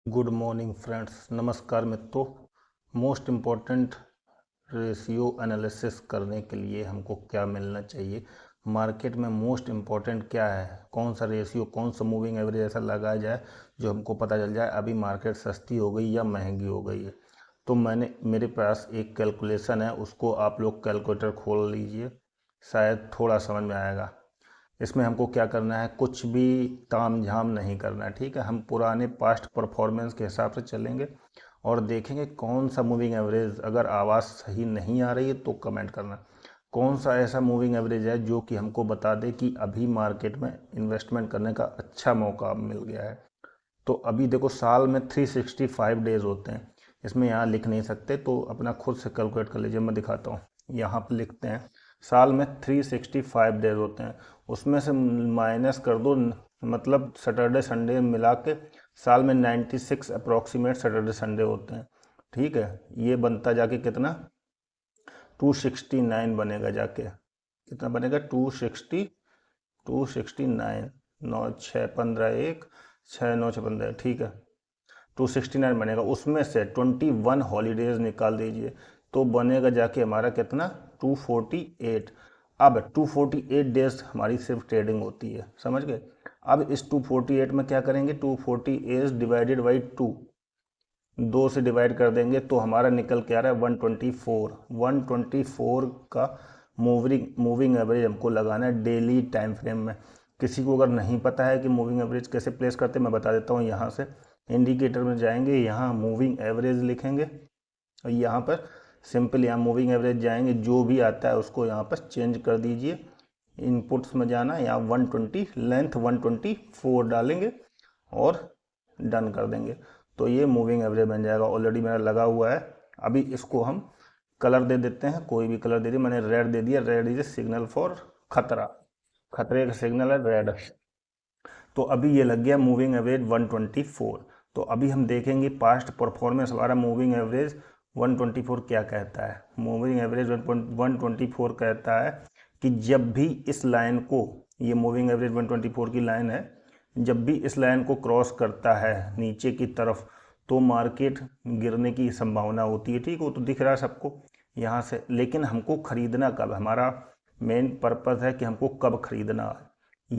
Good morning friends. नमस्कार मित्रों। Most important ratio analysis करने के लिए हमको क्या मिलना चाहिए, मार्केट में मोस्ट इम्पॉर्टेंट क्या है, कौन सा रेशियो, कौन सा मूविंग एवरेज ऐसा लगाया जाए जो हमको पता चल जाए अभी मार्केट सस्ती हो गई या महंगी हो गई है। तो मेरे पास एक कैलकुलेशन है, उसको आप लोग कैलकुलेटर खोल लीजिए, शायद थोड़ा समझ में आएगा। इसमें हमको क्या करना है, कुछ भी ताम झाम नहीं करना है, ठीक है। हम पुराने पास्ट परफॉर्मेंस के हिसाब से चलेंगे और देखेंगे कौन सा मूविंग एवरेज, अगर आवाज़ सही नहीं आ रही है तो कमेंट करना, कौन सा ऐसा मूविंग एवरेज है जो कि हमको बता दे कि अभी मार्केट में इन्वेस्टमेंट करने का अच्छा मौका मिल गया है। तो अभी देखो, साल में 365 डेज होते हैं, इसमें यहाँ लिख नहीं सकते तो अपना खुद से कैलकुलेट कर लीजिए। मैं दिखाता हूँ, यहाँ पर लिखते हैं साल में 365 डेज होते हैं, उसमें से माइनस कर दो, मतलब सैटरडे संडे मिला के साल में 96 अप्रॉक्सीमेट सैटरडे संडे होते हैं, ठीक है। ये बनता जाके कितना, 269 बनेगा जाके। कितना बनेगा, 269। 9 6 15 1 6 9 6 15, ठीक है। 269 बनेगा, उसमें से 21 हॉलीडेज निकाल दीजिए तो बनेगा जाके हमारा कितना, 248। अब 248 डेज हमारी सिर्फ ट्रेडिंग होती है, समझ गए। अब इस 248 में क्या करेंगे, 248 डिवाइडेड बाई 2, 2 से डिवाइड कर देंगे तो हमारा निकल के आ रहा है 124। 124 का मूविंग एवरेज हमको लगाना है डेली टाइम फ्रेम में। किसी को अगर नहीं पता है कि मूविंग एवरेज कैसे प्लेस करते हैं, मैं बता देता हूँ। यहाँ से इंडिकेटर में जाएंगे, यहाँ मूविंग एवरेज लिखेंगे और यहाँ पर सिंपल यहाँ मूविंग एवरेज जाएंगे, जो भी आता है उसको यहाँ पर चेंज कर दीजिए। इनपुट्स में जाना, यहाँ 120 लेंथ 124 डालेंगे और डन कर देंगे तो ये मूविंग एवरेज बन जाएगा। ऑलरेडी मेरा लगा हुआ है। अभी इसको हम कलर दे देते हैं, कोई भी कलर दे दिए। मैंने रेड दे दिया, रेड इज सिग्नल फॉर खतरा, खतरे का सिग्नल है रेड। तो अभी ये लग गया मूविंग एवरेज 124। तो अभी हम देखेंगे पास्ट परफॉर्मेंस हमारा मूविंग एवरेज 124 क्या कहता है। मूविंग एवरेज 124 कहता है कि जब भी इस लाइन को, ये मूविंग एवरेज 124 की लाइन है, जब भी इस लाइन को क्रॉस करता है नीचे की तरफ तो मार्केट गिरने की संभावना होती है, ठीक। वो तो दिख रहा है सबको यहाँ से, लेकिन हमको खरीदना कब, हमारा मेन पर्पस है कि हमको कब खरीदना है।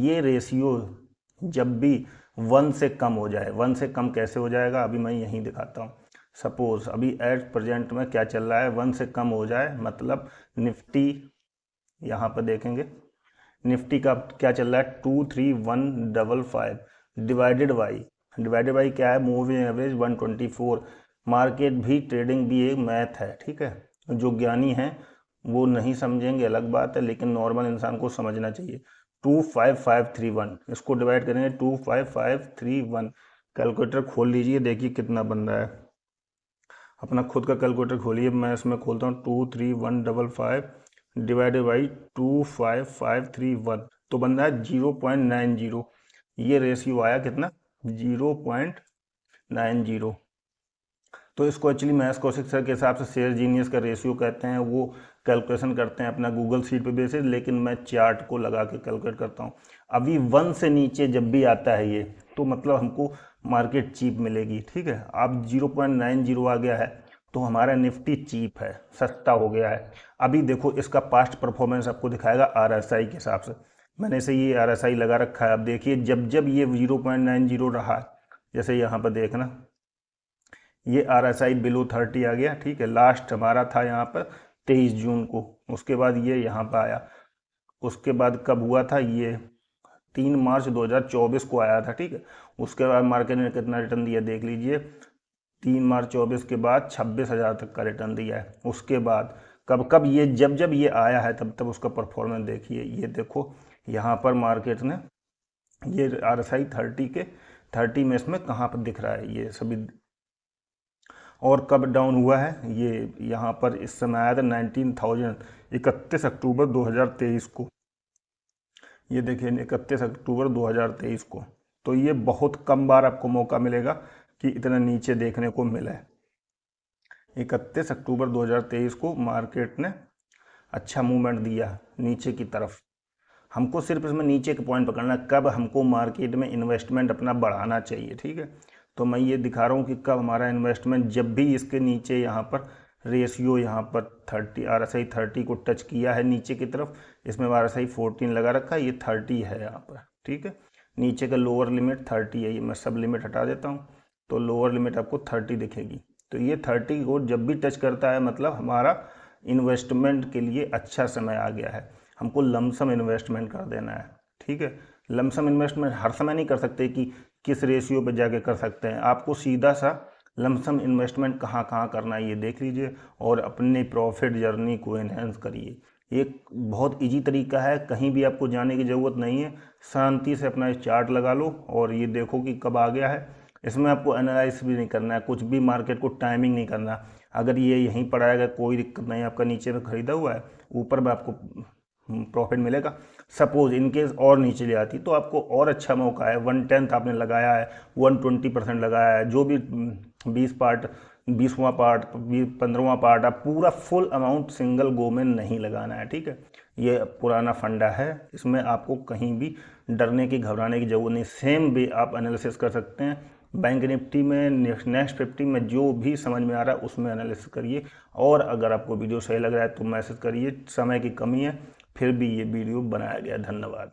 ये रेशियो जब भी 1 से कम हो जाए, 1 से कम कैसे हो जाएगा अभी मैं यहीं दिखाता हूँ। सपोज अभी एट प्रेजेंट में क्या चल रहा है, 1 से कम हो जाए, मतलब निफ्टी, यहाँ पर देखेंगे निफ्टी का क्या चल रहा है, 23155 डिवाइडेड बाई क्या है, मूविंग एवरेज 124। मार्केट भी, ट्रेडिंग भी एक मैथ है, ठीक है। जो ज्ञानी हैं वो नहीं समझेंगे अलग बात है, लेकिन नॉर्मल इंसान को समझना चाहिए। 25531 इसको डिवाइड करेंगे 25531। कैलकुलेटर खोल लीजिए, देखिए कितना बन रहा है। अपना खुद का कैलकुलेटर खोलिए, मैं इसमें खोलता हूँ। 23155 डिवाइडेड बाई 25531 तो बन रहा है 0.90। ये रेशियो आया कितना, 0.90। तो इसको एक्चुअली मैथ्स कौशिक सर के हिसाब से शेयर जीनियस का रेशियो कहते हैं। वो कैलकुलेशन करते हैं अपना गूगल शीट पे बेसिस, लेकिन मैं चार्ट को लगा के कैलकुलेट करता हूँ। अभी 1 से नीचे जब भी आता है ये, तो मतलब हमको मार्केट चीप मिलेगी, ठीक है। अब 0.90 आ गया है तो हमारा निफ्टी चीप है, सस्ता हो गया है। अभी देखो इसका पास्ट परफॉर्मेंस आपको दिखाएगा RSI के हिसाब से। मैंने इसे ये RSI लगा रखा है। अब देखिए जब जब ये 0.90 रहा, जैसे यहाँ पर देखना, ये RSI बिलो 30 आ गया, ठीक है। लास्ट हमारा था यहाँ पर 23 जून को, उसके बाद ये यहाँ पर आया। उसके बाद कब हुआ था, ये 3 मार्च 2024 को आया था, ठीक है। उसके बाद मार्केट ने कितना रिटर्न दिया देख लीजिए। 3 मार्च 24 के बाद 26,000 तक का रिटर्न दिया है। उसके बाद कब कब ये जब जब ये आया है तब तब उसका परफॉर्मेंस देखिए। ये देखो यहाँ पर मार्केट ने, ये RSI 30 में इसमें कहाँ पर दिख रहा है ये सभी। और कब डाउन हुआ है, ये यहाँ पर इस समय आया था 19,000, 31 अक्टूबर 2023 को। ये देखिए 31 अक्टूबर 2023 को। तो ये बहुत कम बार आपको मौका मिलेगा कि इतना नीचे देखने को मिले। 31 अक्टूबर 2023 को मार्केट ने अच्छा मूवमेंट दिया नीचे की तरफ। हमको सिर्फ इसमें नीचे के पॉइंट पकड़ना है, कब हमको मार्केट में इन्वेस्टमेंट अपना बढ़ाना चाहिए, ठीक है। तो मैं ये दिखा रहा हूँ कि कब हमारा इन्वेस्टमेंट, जब भी इसके नीचे यहाँ पर रेशियो यहाँ पर 30 RSI 30 को टच किया है नीचे की तरफ, इसमें RSI 14 लगा रखा है, ये 30 है यहाँ पर, ठीक है। नीचे का लोअर लिमिट 30 है, ये मैं सब लिमिट हटा देता हूँ, तो लोअर लिमिट आपको 30 दिखेगी। तो ये 30 को जब भी टच करता है मतलब हमारा इन्वेस्टमेंट के लिए अच्छा समय आ गया है, हमको लमसम इन्वेस्टमेंट कर देना है, ठीक है। लमसम इन्वेस्टमेंट हर समय नहीं कर सकते कि किस रेशियो पे जाके कर सकते हैं, आपको सीधा सा लमसम इन्वेस्टमेंट कहाँ कहाँ करना है ये देख लीजिए और अपनी प्रॉफिट जर्नी को एनहेंस करिए। एक बहुत इजी तरीका है, कहीं भी आपको जाने की ज़रूरत नहीं है, शांति से अपना चार्ट लगा लो और ये देखो कि कब आ गया है। इसमें आपको एनालाइज भी नहीं करना है, कुछ भी मार्केट को टाइमिंग नहीं करना। अगर ये यहीं पर आएगा कोई दिक्कत नहीं, आपका नीचे में खरीदा हुआ है, ऊपर में आपको प्रॉफिट मिलेगा। सपोज इनकेस और नीचे ले आती तो आपको और अच्छा मौका है। 1/10 आपने लगाया है, 120% लगाया है, जो भी 20 पार्ट, 20वां पार्ट, 15वां पार्ट, आप पूरा फुल अमाउंट सिंगल गो में नहीं लगाना है, ठीक है। ये पुराना फंडा है, इसमें आपको कहीं भी डरने की घबराने की जरूरत नहीं। सेम भी आप एनालिसिस कर सकते हैं बैंक निफ्टी में, नेक्स्ट 50 में, जो भी समझ में आ रहा है उसमें एनालिसिस करिए। और अगर आपको वीडियो सही लग रहा है तो मैसेज करिए, समय की कमी है फिर भी ये वीडियो बनाया गया। धन्यवाद।